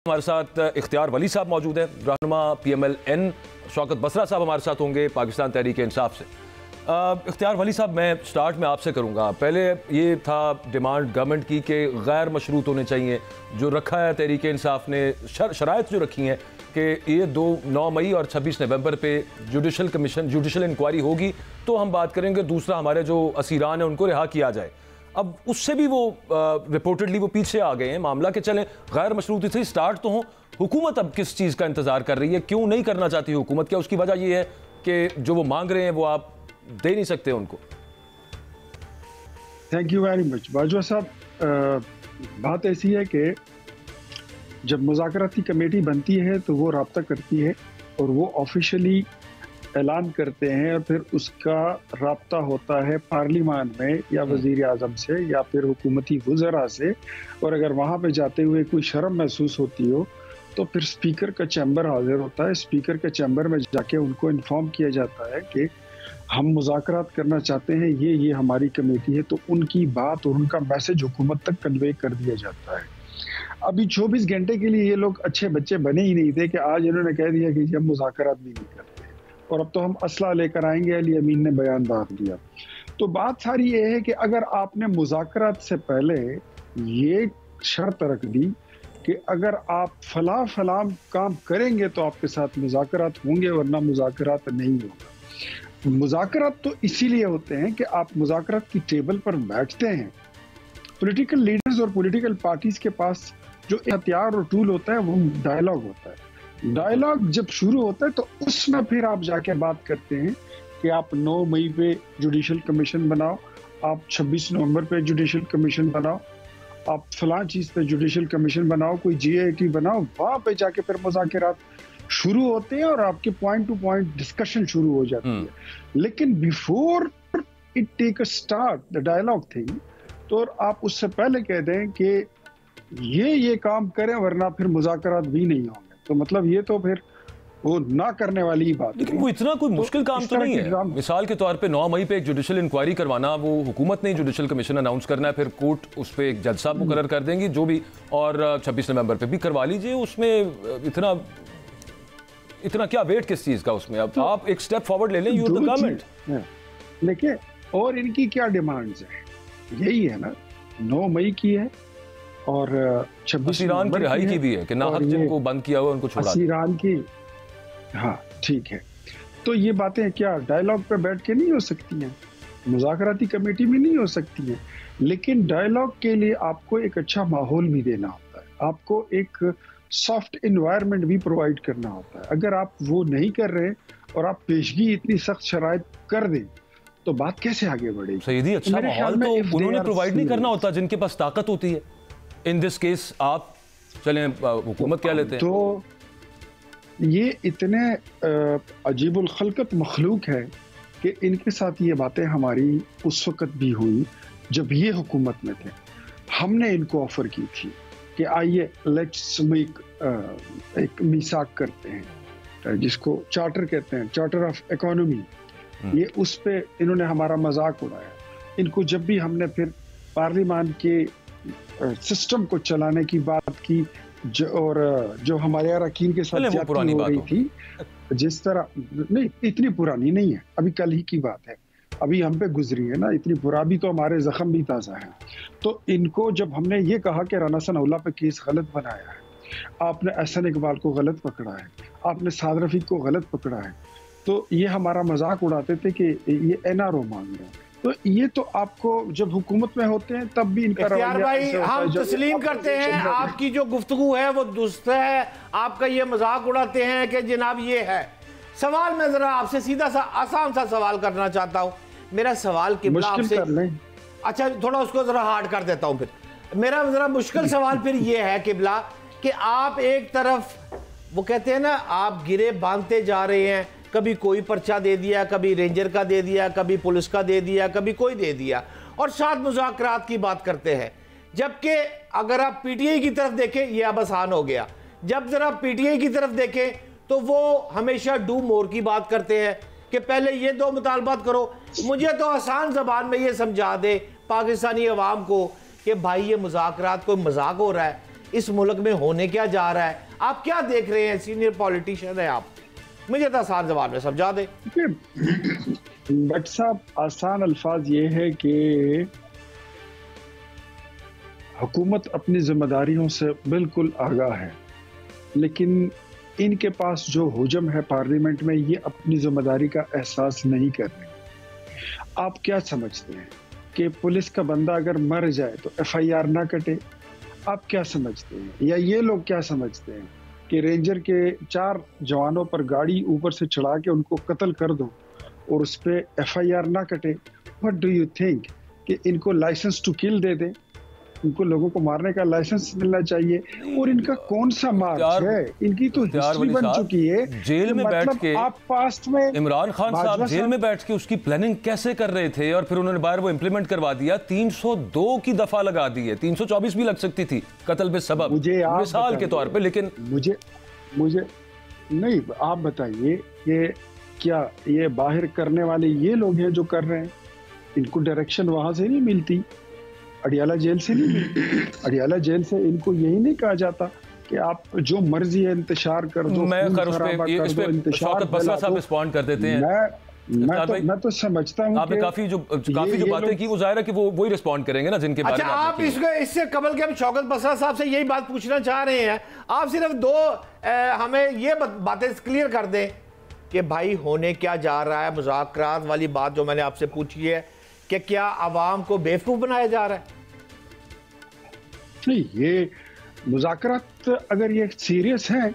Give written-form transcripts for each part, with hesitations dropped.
हमारे साथ इख्तियार वली साहब मौजूद हैं, रहनुमा PMLN। शौकत बसरा साहब हमारे साथ होंगे पाकिस्तान तहरीक इंसाफ से। इख्तियार वली साहब, मैं स्टार्ट में आपसे करूंगा। पहले ये था डिमांड गवर्नमेंट की कि गैर मशरूत होने चाहिए, जो रखा है तहरीक इंसाफ ने शराइत जो रखी हैं कि ये 9 मई और 26 नवंबर पे जुडिशल इंक्वायरी होगी तो हम बात करेंगे। दूसरा, हमारे जो असीरान हैं उनको रिहा किया जाए। अब उससे भी वो रिपोर्टेडली वो पीछे आ गए हैं मामला के। चलें, गैर मशरूती से स्टार्ट तो हो, हुकूमत अब किस चीज़ का इंतज़ार कर रही है? क्यों नहीं करना चाहती हुकूमत? क्या उसकी वजह ये है कि जो वो मांग रहे हैं वो आप दे नहीं सकते उनको? Thank you very much Bajwa साहब। बात ऐसी है कि जब मुज़ाकराती कमेटी बनती है तो वो रब्ता करती है और वो ऑफिशियली ऐलान करते हैं और फिर उसका रब्ता होता है पार्लिमान में या वज़ीर आज़म से या फिर हुकूमती वज़रा से। और अगर वहाँ पे जाते हुए कोई शर्म महसूस होती हो तो फिर स्पीकर का चैम्बर हाजिर होता है। स्पीकर के चैम्बर में जाके उनको इन्फॉर्म किया जाता है कि हम मुज़ाकरात करना चाहते हैं, ये हमारी कमेटी है। तो उनकी बात और उनका मैसेज हुकूमत तक कन्वे कर दिया जाता है। अभी 24 घंटे के लिए ये लोग अच्छे बच्चे बने ही नहीं थे कि आज इन्होंने कह दिया कि हम मुज़ाकरात भी नहीं करते और अब तो हम असला लेकर आएंगे। अली अमीन ने बयान बांट दिया। तो बात सारी ये है कि अगर आपने मुज़ाकरात से पहले ये शर्त रख दी कि अगर आप फला काम करेंगे तो आपके साथ मुज़ाकरात होंगे, वरना मुज़ाकरात नहीं होगा। मुज़ाकरात तो इसीलिए होते हैं कि आप मुज़ाकरात की टेबल पर बैठते हैं। पॉलिटिकल लीडर्स और पॉलिटिकल पार्टीज के पास जो हथियार और टूल होता है वो डायलॉग होता है। डायलॉग जब शुरू होता है तो उसमें फिर आप जाके बात करते हैं कि आप 9 मई पे जुडिशल कमीशन बनाओ, आप 26 नवंबर पे जुडिशल कमीशन बनाओ, आप फलां चीज़ पे जुडिशल कमीशन बनाओ, कोई GAT बनाओ। वहाँ पे जाके फिर मुज़ाकरात शुरू होते हैं और आपके पॉइंट टू पॉइंट डिस्कशन शुरू हो जाती है। लेकिन before it take a start the dialogue thing, तो आप उससे पहले कह दें कि ये काम करें वरना फिर मुज़ाकरात भी नहीं होंगे, तो मतलब ये तो फिर वो ना करने वाली ही बात है। लेकिन वो इतना कोई मुश्किल काम तो नहीं है। मिसाल के तौर पे 9 मई पे एक जुडिशल इंक्वायरी करवाना, वो हुकूमत ने जुडिशल कमीशन अनाउंस करना है, फिर कोर्ट उस पर एक जज साहब मुकर्रर कर देंगी जो भी, और 26 नवंबर पे भी करवा लीजिए। उसमें इतना क्या वेट किस चीज़ का उसमें? अब आप एक स्टेप फॉरवर्ड ले लें, यू द गवर्नमेंट। देखिए, और इनकी क्या डिमांड्स है, यही है ना, 9 मई की है और 26 ईरान की रिहाई की भी है कि नाहक जिनको बंद किया हुआ उनको छोड़ा ईरान की। हाँ ठीक है, तो ये बातें क्या डायलॉग पे बैठ के नहीं हो सकती हैं, मुज़ाकराती कमेटी में नहीं हो सकती हैं। लेकिन डायलॉग के लिए आपको एक अच्छा माहौल भी देना होता है, आपको एक सॉफ्ट इन्वायरमेंट भी प्रोवाइड करना होता है। अगर आप वो नहीं कर रहे और आप पेशगी इतनी सख्त शराइत कर दें तो बात कैसे आगे बढ़ेगी? सही, अच्छा माहौल तो उन्होंने प्रोवाइड नहीं करना होता जिनके पास ताकत होती है। इन दिस केस आप चलें, हुकूमत क्या लेते हैं? तो ये इतने अजीबुल खलकत मखलूक है कि इनके साथ ये बातें हमारी उस वक़्त भी हुई जब ये हुकूमत में थे। हमने इनको ऑफर की थी कि आइए लेट्स मेक एक मीसाक करते हैं, जिसको चार्टर कहते हैं, चार्टर ऑफ इकोनॉमी। ये उस पे इन्होंने हमारा मजाक उड़ाया। इनको जब भी हमने फिर पार्लिमान के सिस्टम को चलाने की बात की और जो हमारे अरकान के साथ ज्यादती हो रही थी, जिस तरह, नहीं इतनी पुरानी नहीं है, अभी कल ही की बात है, अभी हम पे गुजरी है ना, इतनी पुरानी तो हमारे जख्म भी ताज़ा हैं। तो इनको जब हमने ये कहा कि राना सनाउल्लाह पे केस गलत बनाया है, आपने एहसन इकबाल को गलत पकड़ा है, आपने साद रफीक को गलत पकड़ा है, तो ये हमारा मजाक उड़ाते थे कि ये NRO मांग रहे हैं। तो ये तो आपको जब हुकूमत में होते हैं तब भी इनका इख्तियार भाई, हम तस्लीम करते हैं आपकी जो गुफ्तगू है वो दुरुस्त है। आपका ये मजाक उड़ाते हैं कि जनाब ये है। सवाल मैं जरा आपसे सीधा सा आसान सा सवाल करना चाहता हूँ। मेरा सवाल किबला आपसे, अच्छा थोड़ा उसको जरा हार्ड कर देता हूँ। फिर मेरा जरा मुश्किल सवाल फिर ये है किबला कि आप एक तरफ वो कहते हैं ना, आप गिरे बांधते जा रहे हैं, कभी कोई पर्चा दे दिया, कभी रेंजर का दे दिया, कभी पुलिस का दे दिया, कभी कोई दे दिया, और साथ मुज़ाकरात की बात करते हैं। जबकि अगर आप PTI की तरफ देखें ये अब आसान हो गया, जब जरा PTI की तरफ देखें तो वो हमेशा डू मोर की बात करते हैं कि पहले ये 2 मुतालबात करो। मुझे तो आसान ज़बान में ये समझा दे पाकिस्तानी अवाम को कि भाई ये मुज़ाकरात कोई मजाक हो रहा है, इस मुल्क में होने क्या जा रहा है? आप क्या देख रहे हैं? सीनियर पॉलिटिशियन है आप, मुझे तो आसान जबान में समझा दे। भट्ट साहब, आसान अल्फाज ये है कि हुकूमत अपनी जिम्मेदारियों से बिल्कुल आगाह है, लेकिन इनके पास जो हुजम है पार्लियामेंट में, ये अपनी जिम्मेदारी का एहसास नहीं कर रहे। आप क्या समझते हैं कि पुलिस का बंदा अगर मर जाए तो FIR ना कटे? आप क्या समझते हैं, या ये लोग क्या समझते हैं कि रेंजर के 4 जवानों पर गाड़ी ऊपर से चढ़ा के उनको कत्ल कर दो और उस पर FIR ना कटे? व्हाट डू यू थिंक कि इनको लाइसेंस टू किल दे दें? इनको लोगों को मारने का लाइसेंस मिलना चाहिए। और इनका कौन सा मार्च है? इनकी तो हिस्ट्री बन चुकी है। जेल में बैठ के आप पास्ट में इमरान खान साहब जेल में बैठ के उसकी प्लानिंग कैसे कर रहे थे, और फिर उन्होंने बाहर वो इंप्लीमेंट करवा दिया। 302 की दफा लगा दी है, 324 भी लग सकती थी कत्ल बेसबब, मिसाल के तौर पे। लेकिन मुझे नहीं, आप बताइए ये क्या ये बाहर करने वाले ये लोग हैं जो कर रहे हैं? इनको डायरेक्शन वहां से नहीं मिलती, अडियाला जेल से नहीं मिलती। अडियाला जेल से इनको यही नहीं कहा जाता कि आप जो मर्जी है इंतशार कर दो। मैं शौकत बसरा साहब रिस्पॉन्ड कर देते हैं। मैं तो समझता हूँ आपने काफी जो बातें की, वो जाहिर है कि वो वही रिस्पॉन्ड करेंगे ना जिनके बारे में आप इससे कबल के हम शौकत बसरा साहब से यही बात पूछना चाह रहे हैं। आप सिर्फ 2 हमें ये बातें क्लियर कर दें कि भाई होने क्या जा रहा है। मुज़ाकरात वाली बात जो मैंने आपसे पूछी है कि क्या आवाम को बेवकूफ बनाया जा रहा है? नहीं, ये मुज़ाकरात अगर ये सीरियस है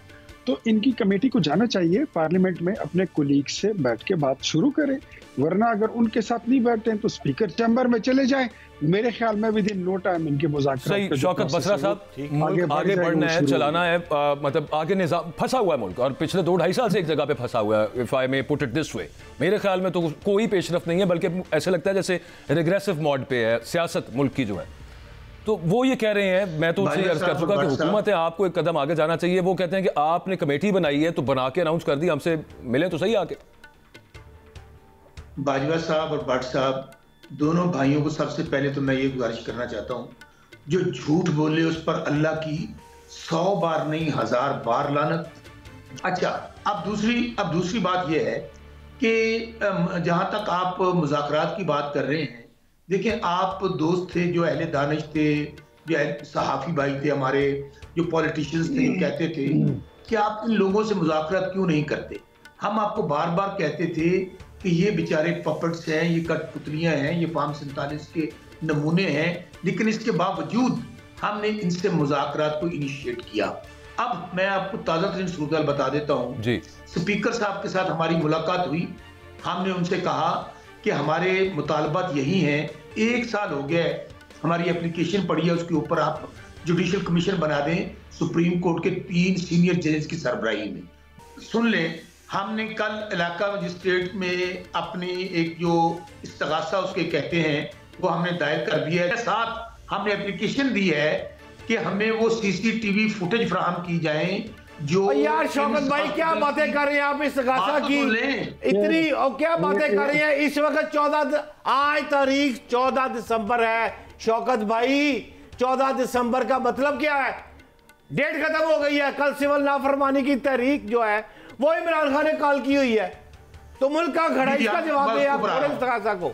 तो इनकी कमेटी को जाना चाहिए पार्लियामेंट में, अपने कोलीग से बैठ के बात शुरू करें। वरना अगर उनके साथ नहीं बैठते हैं तो स्पीकर चैम्बर में चले जाएं। मेरे ख्याल में विद इन नो टाइम इनके मुज़ाकरात। सही शौकत बसरा साहब, आगे बढ़ना है, चलाना है, मतलब आगे निज़ाम फंसा हुआ है मुल्क, और पिछले 2-2.5 साल से एक जगह पे फंसा हुआ है। If I may put it this way, मेरे ख्याल में तो कोई पेशरफ नहीं है, बल्कि ऐसे लगता है जैसे रिग्रेसिव मोड पे है सियासत मुल्क की जो है। तो वो ये कह रहे हैं, मैं तो उनसे अर्ज कर चुका कि हुकूमत है, आपको एक कदम आगे जाना चाहिए। वो कहते हैं कि आपने कमेटी बनाई है तो बना के अनाउंस कर दी, हमसे मिले तो सही आके। बाजवा साहब और भट्ट साहब, दोनों भाइयों को सबसे पहले तो मैं ये गुजारिश करना चाहता हूँ, जो झूठ बोले उस पर अल्लाह की 100 बार नहीं 1000 बार लानत। अच्छा, अब दूसरी बात यह है कि जहां तक आप मुज़ाकरात की बात कर रहे हैं, देखिए आप दोस्त थे जो अहले दानिश थे, जो सहाफ़ी भाई थे हमारे, जो पॉलिटिशियंस थे, कहते थे कि आप इन लोगों से मुज़ाकरात क्यों नहीं करते। हम आपको बार बार कहते थे कि ये बेचारे पपट्स हैं, ये कठपुतलियां हैं, ये फार्म 47 के नमूने हैं, लेकिन इसके बावजूद हमने इनसे मुज़ाकरात को इनिशिएट किया। अब मैं आपको ताज़ा तरीन सूरत बता देता हूँ जी। स्पीकर साहब के साथ हमारी मुलाकात हुई, हमने उनसे कहा कि हमारे मुतालबात यही हैं, 1 साल हो गया हमारी एप्लीकेशन पड़ी है, उसके ऊपर आप जुडिशल कमीशन बना दें सुप्रीम कोर्ट के 3 सीनियर जजेस की सरबराही में। सुन लें, हमने कल इलाका मजिस्ट्रेट में अपनी एक जो इस्तगासा उसके कहते हैं वो हमने दायर कर दिया है। साथ हमने एप्लीकेशन दी है कि हमें वो CCTV फुटेज फराहम की जाए जो। यार शौकत भाई क्या बातें कर रहे हैं आप इस्तगासा की, इतनी और क्या बातें कर रहे हैं। इस वक्त आज तारीख 14 दिसंबर है शौकत भाई। 14 दिसंबर का मतलब क्या है? डेट खत्म हो गई है। कल सिविल नाफरमानी की तहरीक जो है वो इमरान खान ने कॉल की हुई है, तो मुल्क का घड़ा। इसका जवाब दें आप इस्तगासा को।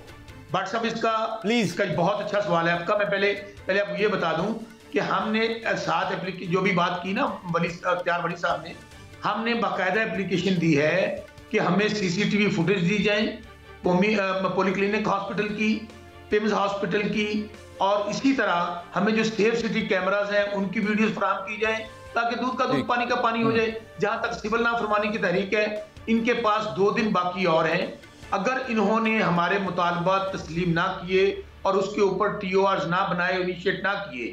भट्ट साहब, इसका प्लीज, इसका बहुत अच्छा सवाल है आपका। मैं पहले आपको ये बता दूं कि हमने साथ एप्लीकेशन जो भी बात की ना इख्तियार वली साहब ने, हमने बाकायदा एप्लीकेशन दी है कि हमें CCTV फुटेज दी जाए पॉलीक्लिनिक हॉस्पिटल की, पिम्स हॉस्पिटल की, और इसी तरह हमें जो सेफ सिटी कैमरास हैं उनकी वीडियोस फराहम की जाए, ताकि दूध का दूध पानी का पानी हो जाए। जहां तक सिविल नाफरमानी की तहरीक है, इनके पास 2 दिन बाकी और हैं। अगर इन्होंने हमारे मुतालबात तस्लीम ना किए और उसके ऊपर TORs ना बनाए, इनिशिएट ना किए,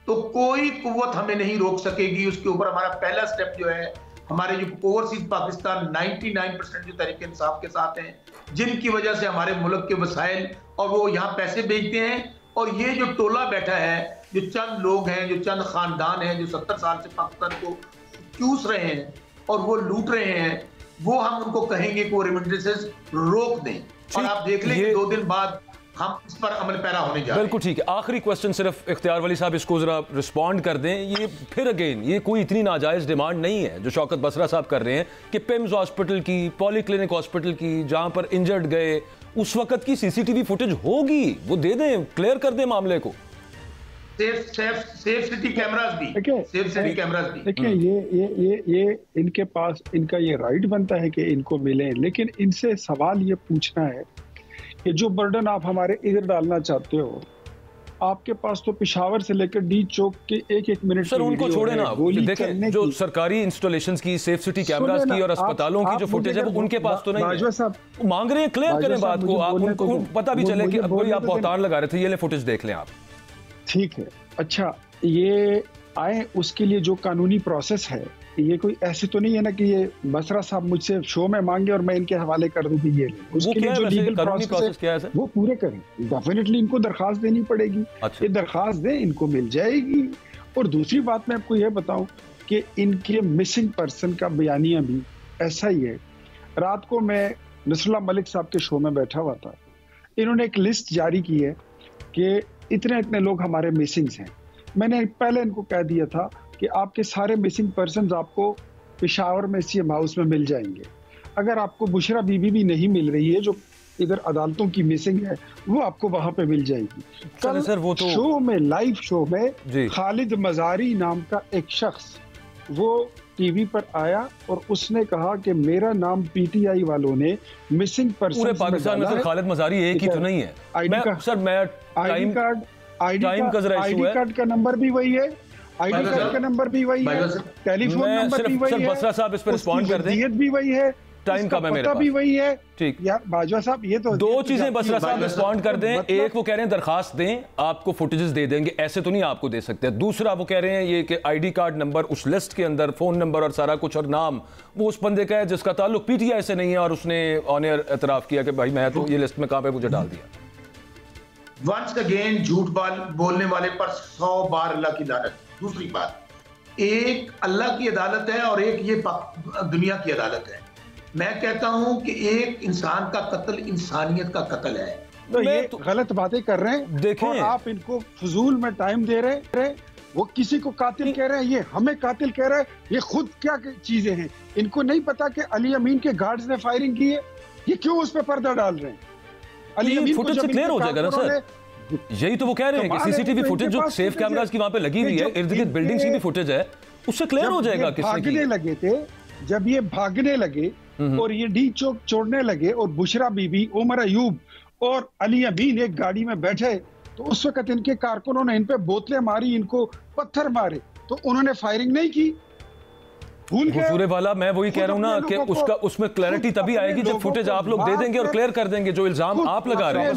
तो कोई कुव्वत हमें नहीं रोक सकेगी। उसके ऊपर हमारा पहला स्टेप जो है, हमारे जो ओवरसीज पाकिस्तान 99% जो तरीके इंसाफ के साथ हैं, जिनकी वजह से हमारे मुल्क के वसाइल और वो यहाँ पैसे भेजते हैं, और ये जो टोला बैठा है, जो चंद लोग हैं, जो चंद खानदान हैं, जो 70 साल से पाकिस्तान को चूस रहे हैं और वो लूट रहे हैं, वो हम उनको कहेंगे कि वो रेमिटेंसेस रोक दें। और आप देख लें 2 दिन बाद हम इस पर अमल पैरा होने जा रहे हैं। बिल्कुल ठीक है। आखिरी क्वेश्चन सिर्फ इख्तियार वली साहब इसको जरा रिस्पॉन्ड कर दें। ये फिर अगेन ये कोई इतनी नाजायज डिमांड नहीं है जो शौकत बसरा साहब कर रहे हैं कि पिम्स हॉस्पिटल की, पॉलीक्लिनिक हॉस्पिटल की, जहां पर इंजर्ड गए उस वक्त की सीसीटीवी फुटेज होगी, वो दे दें, क्लियर कर दें मामले को। सेफ सिटी कैमरास भी, सेफ सिटी कैमरास भी। देखिए ये इनके पास इनका ये राइट बनता है कि इनको मिले, लेकिन इनसे सवाल ये पूछना है कि जो बर्डन आप हमारे इधर डालना चाहते हो, आपके पास तो पेशावर से लेकर डी चौक के एक मिनट सर उनको छोड़े ना, देखें जो सरकारी इंस्टॉलेशंस की, सेफ सिटी कैमरास की और अस्पतालों की जो फुटेज है वो उनके पास तो नहीं है। मांग रहे हैं, क्लियर करें बात को, आप उनको पता भी चले कि कोई आप बहुतान लगा रहे थे, ये ले फुटेज देख लें आप। ठीक है, अच्छा ये आए, उसके लिए जो कानूनी प्रोसेस है, ये कोई ऐसे तो नहीं है ना कि ये बसरा साहब मुझसे शो में मांगे और मैं इनके हवाले कर दूं कि ये उसके लिए जो लीगल प्रोसेस है वो पूरे करें। डेफिनेटली इनको दरखास्त देनी पड़ेगी। अच्छा। ये दरखास्त दें, इनको मिल जाएगी। और दूसरी बात मैं आपको ये बताऊं कि इनके मिसिंग पर्सन का बयानिया भी ऐसा ही है। रात को मैं नसरुल्लाह मलिक साहब के शो में बैठा हुआ था, इन्होंने एक लिस्ट जारी की है कि इतने इतने लोग हमारे मिसिंग्स हैं। मैंने पहले इनको कह दिया था कि आपके सारे मिसिंग पर्सन्स आपको पेशावर में सीएम हाउस में मिल जाएंगे। अगर आपको बुशरा बीबी भी नहीं मिल रही है जो इधर अदालतों की मिसिंग है, वो आपको वहां पे मिल जाएगी। कल सर वो तो शो में, लाइव शो में खालिद मजारी नाम का एक शख्स वो टीवी पर आया और उसने कहा कि मेरा नाम पीटीआई वालों ने मिसिंग पर्सन पूरे पाकिस्तान में सर खालिद मजारी एक ही तो नहीं है। आईडी कार्ड का नंबर भी वही है, आईडी कार्ड का नंबर भी वही है, टेलीफोन नंबर भी वही है, बसरा साहब इस पर रिस्पॉन्ड कर दें, भी वही है, टाइम का मैं मेरे भी वही है। ठीक यार बाजवा साहब, ये तो दो चीजें बसरा साहब रिस्पॉन्ड कर दें। एक वो कह रहे हैं दरखास्त दें, आपको फुटेजेस दे देंगे, ऐसे तो नहीं आपको दे सकते। दूसरा वो कह रहे हैं ये कि आईडी कार्ड नंबर उस लिस्ट के अंदर, फोन नंबर और सारा कुछ और नाम वो उस बंदे का है जिसका ताल्लुक पीटीआई से नहीं है, और उसने ऑन एयर एतराफ किया कि भाई मैं तो ये लिस्ट में कहां पे मुझे डाल दिया। वंस अगेन झूठ बोलने वाले पर 100 बार अल्लाह की लानत। दूसरी बात, एक अल्लाह की अदालत है और एक ये दुनिया की अदालत है। मैं कहता हूं कि एक इंसान का कत्ल इंसानियत का कत्ल है। तो ये गलत बातें कर रहे हैं, देखें, और आप इनको फजूल में टाइम दे रहे। वो किसी को कातिल कह रहे हैं, ये हमें कातिल कह रहे हैं। ये खुद क्या चीजें हैं, इनको नहीं पता कि अली अमीन के गार्ड्स ने फायरिंग की है। ये क्यों उस पर पर्दा डाल रहे हैं? अली अमीन फुटेज से क्लियर हो जाएगा ना सर, यही तो वो कह रहे हैं कि सीसीटीवी फुटेज जो सेफ कैमरास की वहां पे लगी हुई है, इर्द गिर्द बिल्डिंग्स की भी फुटेज है, उससे क्लियर हो जाएगा किसने की। भागने लगे थे, जब ये भागने लगे और ये डी चौक छोड़ने लगे और बुशरा बीबी, उमर अयूब और अली अमीन एक गाड़ी में बैठे, तो उस वक्त इनके कारकुनों ने इन पे बोतलें मारी, इनको पत्थर मारे, तो उन्होंने फायरिंग नहीं की। हुजूर वाला, मैं वही कह रहा हूं ना कि उसका उसमें क्लैरिटी तभी आएगी जब फुटेज आप लोग दे देंगे और क्लियर कर देंगे जो इल्जाम आप लगा रहे हैं।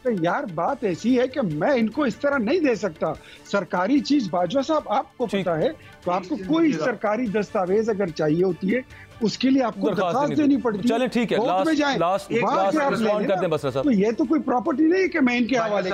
तो यार बात ऐसी है कि मैं इनको इस तरह नहीं दे सकता। सरकारी चीज बाजवा साहब आपको पता है, तो आपको कोई सरकारी दस्तावेज अगर चाहिए होती है उसके लिए आपको दरखास्त देनी पड़ती है। चलें ठीक है, लास्ट रिस्पॉन्ड कर दें बसरा साहब। तो ये तो कोई प्रॉपर्टी नहीं है कि मैं इनके हवाले